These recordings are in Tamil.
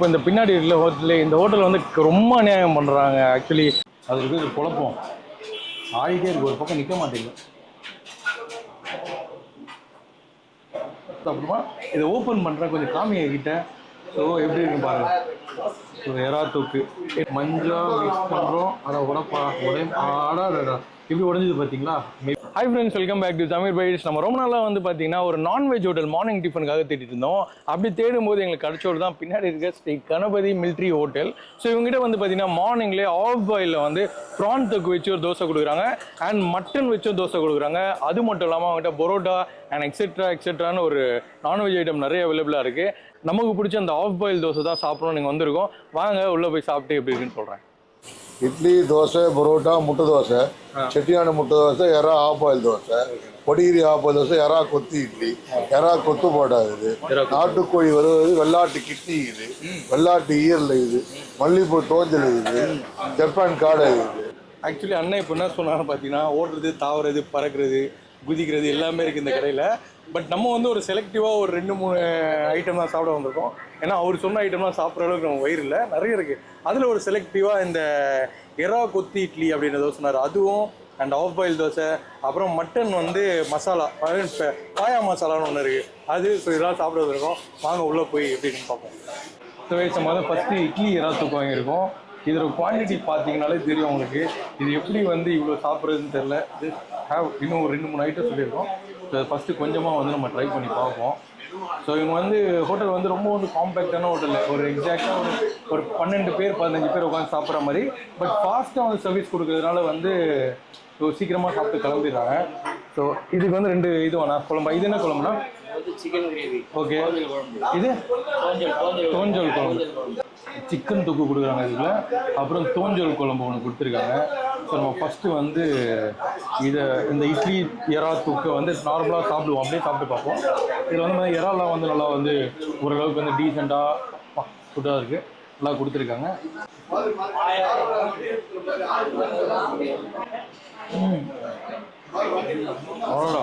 இப்போ இந்த பின்னாடி இருக்கிற ஹோட்டலில் இந்த ஹோட்டல் வந்து ரொம்ப அநியாயம் பண்ணுறாங்க. ஆக்சுவலி அது இருக்குது குழப்பம் ஆடிட்டே இருக்கு, ஒரு பக்கம் நிற்க மாட்டேங்குது. அப்புறமா இதை ஓப்பன் பண்ணுறேன், கொஞ்சம் காமியை கிட்ட. ஸோ எப்படி இருக்கு பாருங்க. ஸோ எறா தூக்கு மஞ்சள் மிக்ஸ் பண்ணுறோம், அதை ஆடா இப்படி உடஞ்சிது பார்த்தீங்களா. Hi friends, welcome back to Tamil bytes. நம்ம ரொம்ப நாளாக வந்து பார்த்தீங்கன்னா ஒரு நான்வெஜ் ஹோட்டல் மார்னிங் டிஃபனுக்காக தேடிட்டு இருந்தோம். அப்படி தேடும்போது எங்களுக்கு கிடைச்சோடு தான் பின்னாடி இருக்க Sri Ganapathi military hotel. So இவங்ககிட்ட வந்து பார்த்தீங்கன்னா மார்னிங்லேயே ஆஃப் பாயில் வந்து ப்ரான் தொக்கு வச்சு ஒரு தோசை கொடுக்குறாங்க, அண்ட் மட்டன் வச்சு தோசை கொடுக்குறாங்க. அது மட்டும் இல்லாமல் அவங்ககிட்ட பரோட்டா அண்ட் எக்ஸெட்ரான்னு ஒரு நான்வெஜ் ஐட்டம் நிறைய அவைலபிளாக இருக்குது. நமக்கு பிடிச்ச அந்த ஆஃப் பாயில் தோசை தான் சாப்பிடணும் நீங்கள் வந்திருக்கோம். வாங்க உள்ளே போய் சாப்பிட்டு எப்படி இருக்குன்னு சொல்கிறேன். இட்லி, தோசை, பரோட்டா, முட்டை தோசை, செட்டியான முட்டை தோசை, எறா ஆஃப் பாயில் தோசை, பொடிகிரி ஆஃப் பாயில் தோசை, எறா கொத்து இட்லி, எறா கொத்து போட்டா இது, நாட்டுக்கோழி வருவது, வெள்ளாட்டு கிட்னி இது, வெள்ளாட்டு ஈரல் இது, மல்லிப்பூ தோஞ்சல் இது, ஜப்பான் காடை இது. ஆக்சுவலி அண்ணன் இப்போ என்ன சொன்னாங்க பார்த்தீங்கன்னா, ஓடுறது, தாவுறது, பறக்கிறது, குதிக்கிறது எல்லாமே இருக்குது இந்த கடையில். பட் நம்ம வந்து ஒரு செலக்டிவாக ஒரு 2-3 ஐட்டம் தான் சாப்பிட வந்திருக்கோம். ஏன்னா அவர் சொன்ன ஐட்டம்லாம் சாப்பிட்ற அளவுக்கு நம்ம வயிறு இல்லை, நிறைய இருக்குது. அதில் ஒரு செலக்டிவாக இந்த எறா கொத்தி இட்லி அப்படின்னு தோசை சொன்னார், அதுவும் அண்ட் ஆஃப் பாயில் தோசை, அப்புறம் மட்டன் வந்து மசாலா பாயா மசாலான்னு ஒன்று இருக்குது அது. ஸோ இதெல்லாம் சாப்பிட வந்திருக்கோம். வாங்க உள்ளே போய் எப்படின்னு பார்ப்போம். ஸோ நம்ம வந்து ஃபஸ்ட்டு இட்லி எறா தூக்கு வாங்கியிருக்கோம். இதோட குவான்டிட்டி பார்த்தீங்கனாலே தெரியும் உங்களுக்கு. இது எப்படி வந்து இவ்வளோ சாப்பிட்றதுன்னு தெரில. இது இன்னும் ஒரு 2-3 ஐட்டம் சொல்லியிருக்கோம். ஸோ ஃபஸ்ட்டு கொஞ்சமாக வந்து நம்ம ட்ரை பண்ணி பார்ப்போம். ஸோ இவங்க வந்து ஹோட்டல் வந்து ரொம்ப வந்து காம்பேக்டான ஹோட்டல், ஒரு எக்ஸாக்டாக ஒரு 12 பேர் 15 பேர் உட்காந்து சாப்பிட்ற மாதிரி. பட் ஃபாஸ்ட்டாக வந்து சர்வீஸ் கொடுக்குறதுனால வந்து சீக்கிரமாக சாப்பிட்டு கிளம்பிடுறாங்க. ஸோ இதுக்கு வந்து 2 இது வேணா குழம்பா. இது என்ன குழம்புனா? Chicken gravy. ஓகே, இது தோஞ்சல் குழம்பு, சிக்கன் தொக்கு கொடுக்குறாங்க இதில். அப்புறம் தோஞ்சல் குழம்பு ஒன்று கொடுத்துருக்காங்க. ஸோ நம்ம ஃபஸ்ட்டு வந்து இந்த இட்லி எறா தூக்கை வந்து நார்மலாக சாப்பிடுவோம், அப்படியே சாப்பிட்டு பார்ப்போம். இதில் வந்து எறாலாம் வந்து நல்லா வந்து ஓரளவுக்கு வந்து டீசெண்டாக ஃபுட்டாக இருக்குது, நல்லா கொடுத்துருக்காங்க. அவ்வளோடா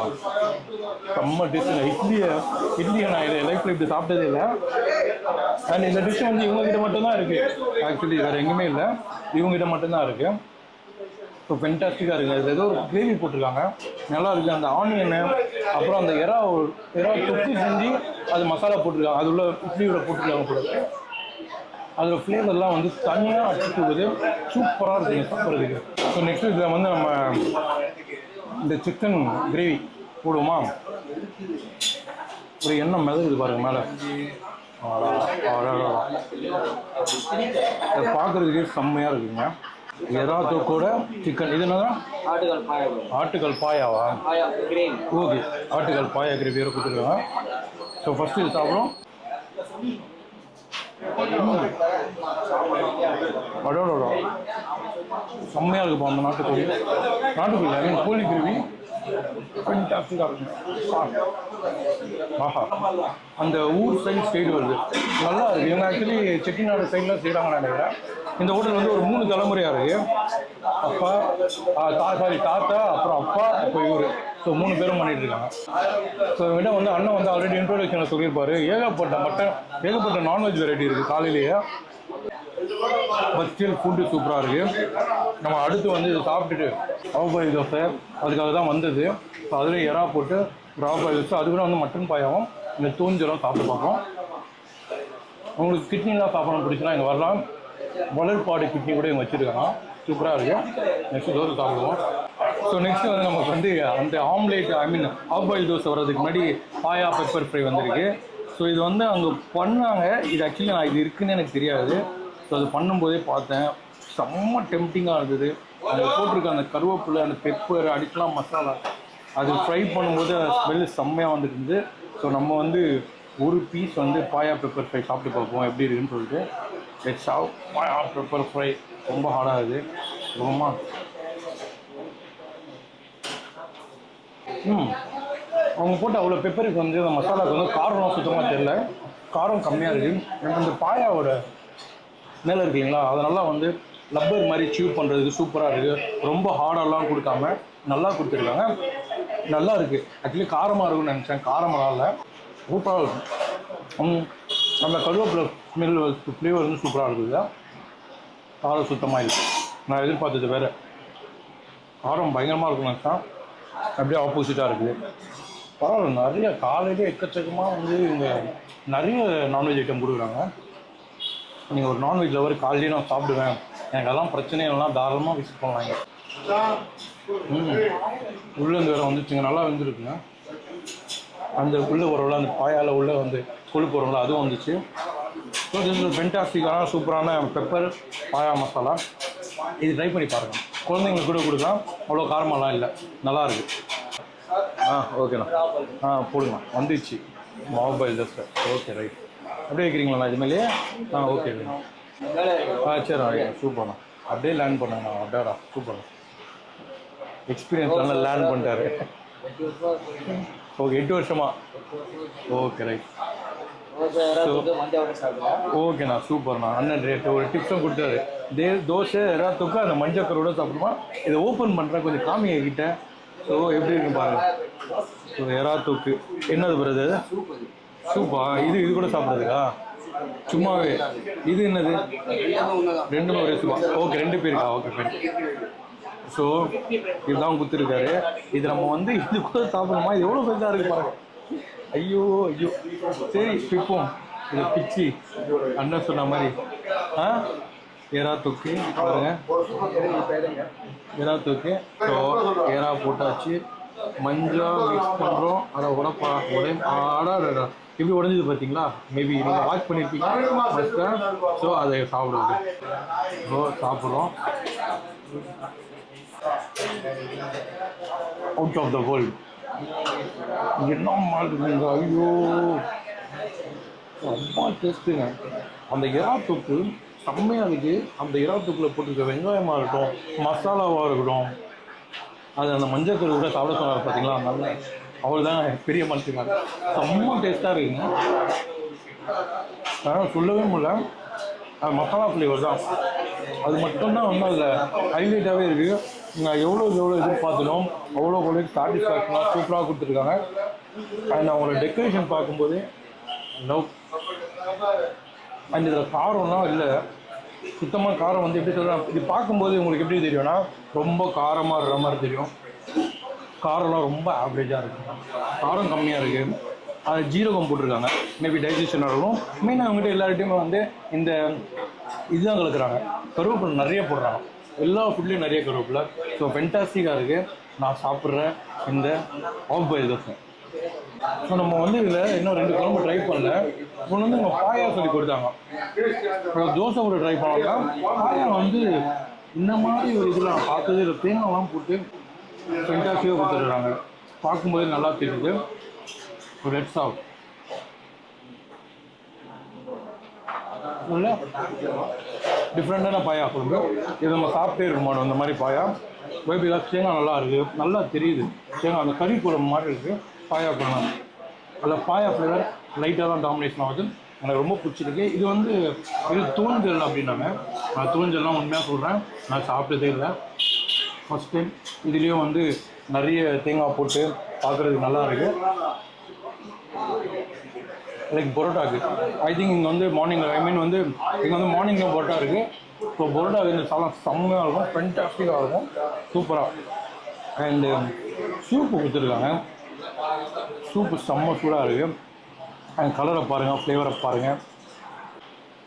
செம்ம டேஸ்ட்டுங்க. இட்லியை நான் லைஃப்பில் இப்படி சாப்பிட்டதே இல்லை. அண்ட் இந்த டிஷ் வந்து இவங்ககிட்ட மட்டும்தான் இருக்குது. ஆக்சுவலி வேறு எங்கேயுமே இல்லை, இவங்ககிட்ட மட்டும்தான் இருக்குது. ஸோ ஃபென்டாஸ்டிக்காக இருக்குது. அதில் ஏதோ ஒரு கிரேவி போட்டிருக்காங்க, நல்லா இருக்குது. அந்த ஆனியனு, அப்புறம் அந்த எறா தொக்கு செஞ்சு அது மசாலா போட்டிருக்காங்க, அது உள்ள இட்லியோட போட்டிருக்காங்க போட்டு. அதில் ஃப்ளேவர்லாம் வந்து தனியாக அடிச்சு போகுது, சூப்பராக இருக்குங்க சாப்பிட்றதுக்கு. ஸோ நெக்ஸ்ட் இதில் வந்து நம்ம இந்த சிக்கன் கிரேவி போடுவோமா. ஒரு எண்ணெய் மிதகுது பாருங்க மேலே. பார்க்குறதுக்கு செம்மையாக இருக்குங்க. எறா தொக்கோட சிக்கன். இது என்னதான்? ஆட்டுக்கால் பாயாவா? ஓகே, ஆட்டுக்கால் பாயா கிரேவி வேறு கொடுத்துருக்காங்க. ஸோ ஃபஸ்ட்டு இது சாப்பிட்றோம். அடோடா செம்மையாக இருக்குப்பா அந்த நாட்டுக்கோழி. ஐ மீன் கோழி கிரேவி ஃபென்டாஸ்டிக்காக இருக்குங்க. ஆஹா, அந்த ஊர் சைடு ஸ்டைல் வருது, நல்லா இருக்குது. இவங்க ஆக்சுவலி செட்டிநாடு சைடில் செய்கிறாங்கன்னு நினைக்கிறேன். இந்த ஹோட்டல் வந்து ஒரு 3 தலைமுறையாக இருக்குது. அப்பா தாத்தா, அப்புறம் அப்பா, இப்போ இவர். ஸோ 3 பேரும் பண்ணிட்டு இருக்காங்க. ஸோ இவங்கிட்ட வந்து அண்ணன் வந்து ஆல்ரெடி இன்ட்ரோடக்ஷனில் சொல்லியிருப்பாரு, ஏகப்பட்ட நான்வெஜ் வெரைட்டி இருக்குது காலையிலேயே. பட் ஸ்டில் ஃபுட்டு சூப்பராக இருக்குது. நம்ம அடுத்து வந்து இதை சாப்பிட்டுட்டு ஆஃப் பாயில் தோசை அதுக்காக தான் வந்தது. ஸோ அதில் எறா போட்டு ஒரு ஆஃப் பாயில் தோசை, அதுக்கூட வந்து மட்டன் பாயாவும் இந்த தூஞ்சலும் சாப்பிட்டு பார்ப்போம். உங்களுக்கு கிட்னிலாம் சாப்பிடணும் பிடிச்சுன்னா இங்கே வரலாம். வளர்பாடு கிட்னி கூட இங்கே வச்சுருக்காங்க, சூப்பராக இருக்குது. நெக்ஸ்ட் தோசை சாப்பிடுவோம். ஸோ நெக்ஸ்ட்டு வந்து நமக்கு வந்து அந்த omelette, I mean of boil dosa வர்றதுக்கு முன்னாடி பாயா பெப்பர் ஃப்ரை வந்திருக்கு. ஸோ இது வந்து அங்கே பண்ணாங்க. இது ஆக்சுவலி நான் இது இருக்குதுன்னு எனக்கு தெரியாது. ஸோ அது பண்ணும்போதே பார்த்தேன், செம்ம டெம்டிங்காக இருந்தது. அங்கே போட்டிருக்க அந்த கருவேப்பிலை, அந்த பெப்பர், அடிக்கலாம் மசாலா, அது ஃப்ரை பண்ணும்போது ஸ்மெல்லு செம்மையாக வந்துட்டு இருந்தது. ஸோ நம்ம வந்து ஒரு பீஸ் வந்து பாயா பெப்பர் ஃப்ரை சாப்பிட்டு பார்ப்போம் எப்படி இருக்குன்னு சொல்லிட்டு. Let's have paya pepper fry. ரொம்ப ஹார்டாக இருக்குது ரொம்ப. அவங்க போட்டு அவ்வளோ பெப்பருக்கு வந்து அந்த மசாலாவுக்கு வந்து காரம்லாம் சுத்தமாக தெரியல, காரம் கம்மியாக இருக்குது. எனக்கு இந்த பாயாவோட மேலே இருக்குங்களா, அது நல்லா வந்து லப்பர் மாதிரி சீவ் பண்ணுறதுக்கு சூப்பராக இருக்குது. ரொம்ப ஹார்டெல்லாம் கொடுக்காம நல்லா கொடுத்துருக்காங்க, நல்லா இருக்குது. ஆக்சுவலி காரமாக இருக்குன்னு நினச்சேன், காரமாக இல்லை, சூப்பராக இருக்கும். அந்த கருவேப்பிலை ஸ்மெல் ஃப்ளேவர் வந்து சூப்பராக இருக்குது. காரம் சுத்தமாக இல்லை. நான் எதிர்பார்த்தது வேறு. காரம் பயங்கரமாக இருக்கும் நினச்சேன், அப்படியே ஆப்போசிட்டாக இருக்குது. பரவாயில்ல, நிறைய காலையிலே எக்கச்சக்கமாக வந்து இங்கே நிறைய நான்வெஜ் ஐட்டம் கொடுக்குறாங்க. நீங்கள் ஒரு நான்வெஜ் லவர், காலையிலேயே நான் சாப்பிடுவேன், எனக்கு அதெல்லாம் பிரச்சனை இல்லைனா தாராளமாக விசிட் பண்ணலாங்க. உள்ளேருந்து வேறு வந்துச்சுங்க, நல்லா வந்துருக்குங்க. அந்த உள்ளே வரல அந்த பாயால் உள்ளே வந்து கொழுப்பு வரல, அதுவும் வந்துச்சு. ஸோ இது ஒரு ஃபென்டாஸ்டிக்கான சூப்பரான பெப்பர் பாயா மசாலா. இது ட்ரை பண்ணி பாருங்கள், குழந்தைங்களுக்கு கூட கொடுக்கலாம். அவ்வளோ காரமெல்லாம் இல்லை, நல்லாயிருக்கு. ஓகேண்ணா. போடுங்க, வந்துச்சு மாவு பாயில் தோசை. Okay right. அப்படியே வைக்கிறீங்களா இது மேலேயே? ஓகே. சரி சூப்பர்ண்ணா. அப்படியே லேர்ன் பண்ணேண்ணா. அப்படியாடா சூப்பர்ண்ணா. எக்ஸ்பீரியன்ஸ் நல்லா லேர்ன் பண்ணிட்டாரு. ஓகே, 8 வருஷமா? Okay right. ஓகேண்ணா, சூப்பர்ண்ணா. அண்ணன் ரேட்டு ஒரு டிப்ஸும் கொடுத்தாரு. தோசை எதாவது தொக்கா அந்த மஞ்சள் கருவோட சாப்பிடுமா. இதை ஓப்பன் பண்ணுறேன், கொஞ்சம் காமிங்க கிட்ட. ஸோ எப்படி இருக்குன்னு பாருங்க. ஸோ எறா தொக்கு என்னது வருது? சூப்பா. இது கூட சாப்பிட்றதுக்கா? சும்மாவே. இது என்னது? ரெண்டுமே ஒரே சூப்பா. ஓகே, 2 பேருக்கா? Okay fine. ஸோ இதுதான் கொடுத்துருக்காரு. இது நம்ம வந்து இது கூட சாப்பிடணுமா? இது எவ்வளோ பெருசாக இருக்குது பாருங்க. ஐயோ ஐயோ. சரி பிப்போம். இதை பிச்சு அண்ணன் சொன்ன மாதிரி எறா தொக்கு பாருங்க. எறா தொக்கு. ஸோ எறா போட்டாச்சு, மஞ்சள் மிக்ஸ் பண்ணுறோம். அதை உடப்பா ஆடாடா எப்படி உடஞ்சிது பார்த்தீங்களா? மேபி நீங்கள் வாட்ச் பண்ணியிருப்பீங்க. ஸோ அதை சாப்பிடுவோம். ஸோ சாப்பிட்றோம். Out of the world. என்ன மாட்டுங்க, ஐயோ ரொம்ப டேஸ்ட்டுங்க. அந்த எறா தொக்கு செம்மையாக இருக்குது. அந்த எறா தொக்கில் போட்டுருக்க வெங்காயமாக இருக்கட்டும், மசாலாவாக இருக்கட்டும், அது அந்த மஞ்சள் கரு கூட சாப்பிட சொன்னார் பார்த்தீங்களா? நல்லா அவள் தான் பெரிய மனுஷங்க. செம்ம டேஸ்ட்டாக இருக்குங்க. அதனால் சொல்லவே முடியல. அது மசாலா ஃப்ளேவர் தான், அது மட்டும்தான் வந்து அதில் ஹைலைட்டாகவே இருக்குது. நான் எவ்வளோ எதிர்பார்த்தனோம் அவ்வளோ சாட்டிஸ்ஃபேக்ஷனாக சூப்பராக கொடுத்துருக்காங்க. அண்ட் அவங்களோட டெக்கரேஷன் பார்க்கும்போது லவ். அண்ட் இதில் காரம்லாம் இல்லை, சுத்தமாக காரம் வந்து எப்படி சொல்கிறேன், இது பார்க்கும்போது உங்களுக்கு எப்படி தெரியும்னா ரொம்ப காரமாக இருக்கிற மாதிரி தெரியும். காரம்லாம் ரொம்ப ஆவரேஜாக இருக்குது, காரம் கம்மியாக இருக்குது. அது ஜீரகம் போட்டிருக்காங்க, மேபி டைஜஷன் ஆகணும். மெயினாக அவங்ககிட்ட எல்லார்ட்டையுமே வந்து இந்த இதுதான் கலக்குறாங்க, கருவேப்பிலை நிறைய போடுறாங்க. எல்லா ஃபுட்லேயும் நிறைய கருவேப்பிலை. ஸோ ஃபென்டாஸ்டிக்காக இருக்குது. நான் சாப்பிட்ற இந்த ஆஃப் பாயில் தோசை. ஸோ நம்ம வந்து இதில் இன்னும் 2 குழம்பு ட்ரை பண்ணல. இப்போ வந்து நம்ம பாயா சொல்லி கொடுத்தாங்க. தோசை கூட ட்ரை பண்ணலாம். பாயா வந்து இந்த மாதிரி ஒரு இதில் நான் பார்த்தது இல்லை. தேங்காய்லாம் போட்டு ஃபென்டாஸ்டிக்காக கொடுத்துட்றாங்க. பார்க்கும்போது நல்லா தெரியுது. ரெட் சாப் இல்லை டிஃப்ரெண்ட்டான பாயா கொடுங்க. இது நம்ம சாப்பிட்டே இருக்க மாட்டோம் இந்த மாதிரி பாயா. பேபிலாம் தேங்காய் நல்லா இருக்குது, நல்லா தெரியுது. தேங்காய் அந்த கறி குழம்பு மாதிரி இருக்குது. பாயா பண்ணலாம். அதில் பாயா ஃப்ளேவர் லைட்டாக தான் டாமினேஷன் ஆகுது. எனக்கு ரொம்ப பிடிச்சிருக்கு. இது வந்து இது தூஞ்சல் அப்படின்னாங்க. நான் தூஞ்சல்லாம் உண்மையாக சொல்கிறேன், நான் சாப்பிட்டதே இல்லை, ஃபஸ்ட் டைம். இதுலேயும் வந்து நிறைய தேங்காய் போட்டு பார்க்குறதுக்கு நல்லா இருக்குது. லைக் பரோட்டாக்கு ஐ திங்க் இங்கே வந்து மார்னிங் வந்து இங்கே வந்து மார்னிங்கில் பரோட்டா இருக்குது. ஸோ பரோட்டா இந்த சாலம் செம்மையாக இருக்கும், ஃபென்டாஸ்டிக்காக இருக்கும், சூப்பராக. அண்டு சூப்பு கொடுத்துருக்காங்க. சூப்பு செம்ம சூடாக இருக்குது. அண்ட் கலரை பாருங்கள், ஃப்ளேவரை பாருங்கள்.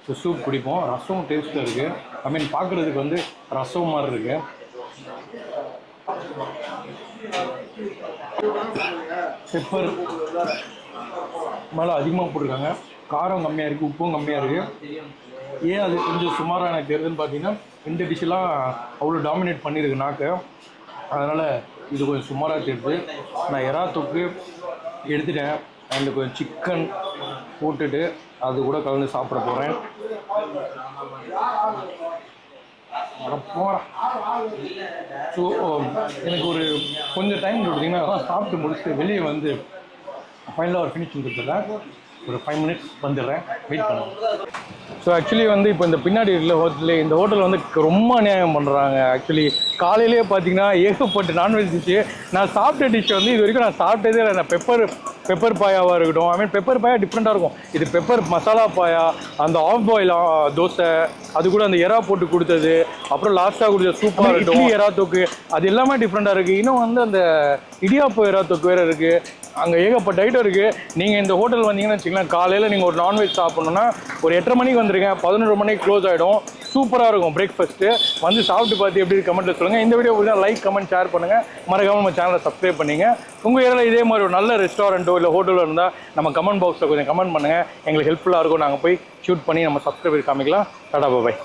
ஸோ சூப் பிடிப்போம். ரசம் டேஸ்ட்டாக இருக்குது. ஐ மீன் பார்க்குறதுக்கு வந்து ரசம் மாதிரி இருக்குது. பெப்பர் மேலே அதிகமாக போட்டிருக்காங்க. காரம் கம்மியாக இருக்குது, உப்பும் கம்மியாக இருக்குது. ஏன் அது கொஞ்சம் சுமாராக எனக்கு தெரியுதுன்னு பார்த்தீங்கன்னா, இந்த டிஷ்ஷெலாம் அவ்வளோ டாமினேட் பண்ணியிருக்கு நாக்கு. அதனால் இது கொஞ்சம் சுமாராக தெரியுது. நான் எறா தொக்கு எடுத்துட்டேன். அதில் கொஞ்சம் சிக்கன் போட்டுட்டு அது கூட கலந்து சாப்பிட போகிறேன். போகிறேன். ஸோ எனக்கு ஒரு கொஞ்சம் டைம் கொடுத்தீங்கன்னா அதெல்லாம் சாப்பிட்டு முடிச்சுட்டு வெளியே வந்து ஃபைனலாக ஒரு ஃபினிஷிங் கொடுத்துட்றேன். ஒரு 5 மினிட்ஸ் வந்துடுறேன், வெயிட் பண்ணுங்கள். ஸோ ஆக்சுவலி வந்து இப்போ இந்த பின்னாடி இருக்கிற ஹோட்டலு, இந்த ஹோட்டல் வந்து ரொம்ப அநியாயம் பண்ணுறாங்க. ஆக்சுவலி காலையிலேயே பார்த்தீங்கன்னா ஏகப்பட்ட நான்வெஜ் டிஷ்ஷு. நான் சாப்பிட்ட டிஷ் வந்து இது வரைக்கும் நான் சாப்பிட்டதே இல்லை. நான் பெப்பர் பாயாவாக இருக்கட்டும். ஐ மீன் பெப்பர் பாயா டிஃப்ரெண்ட்டாக இருக்கும். இது பெப்பர் மசாலா பாயா, அந்த ஆஃப் பாயில் தோசை, அது கூட அந்த எறா போட்டு கொடுத்தது, அப்புறம் லாஸ்ட்டாக கொடுத்த சூப்பாக இருக்கட்டும், எறா தொக்கு, அது எல்லாமே டிஃப்ரெண்ட்டாக இருக்குது. இன்னும் வந்து அந்த இடியாப்பம் எறா தொக்கு வேறு இருக்குது. அங்கே ஏகப்பட்ட ஐட்டம் இருக்குது. நீங்கள் இந்த ஹோட்டல் வந்தீங்கன்னு வச்சுக்கலாம், காலையில் நீங்கள் ஒரு நான்வெஜ் சாப்பிட்ணுன்னா ஒரு 8:30 மணிக்கு வந்துருங்க, 11 மணிக்கு க்ளோஸ் ஆகிடும். சூப்பராக இருக்கும் பிரேக்ஃபாஸ்ட்டு. வந்து சாப்பிட்டு பார்த்து எப்படி கமெண்ட்டில் சொல்லுங்கள். இந்த வீடியோ பிடிச்சா லைக், கமெண்ட், ஷேர் பண்ணுங்கள். மறக்காமல் நம்ம சேனலை சப்ஸ்கிரைப் பண்ணிங்க. உங்கள் ஏரியாவில் இதே மாதிரி ஒரு நல்ல ரெஸ்டாரண்ட்டோ இல்லை ஹோட்டலோ இருந்தால் நம்ம கமெண்ட் பாக்ஸில் கொஞ்சம் கமெண்ட் பண்ணுங்கள். எங்களுக்கு ஹெல்ப்ஃபுல்லாக இருக்கும். நாங்கள் போய் ஷூட் பண்ணி நம்ம சப்ஸ்கிரைபர் காமிக்கலாம். டாடா பாய்.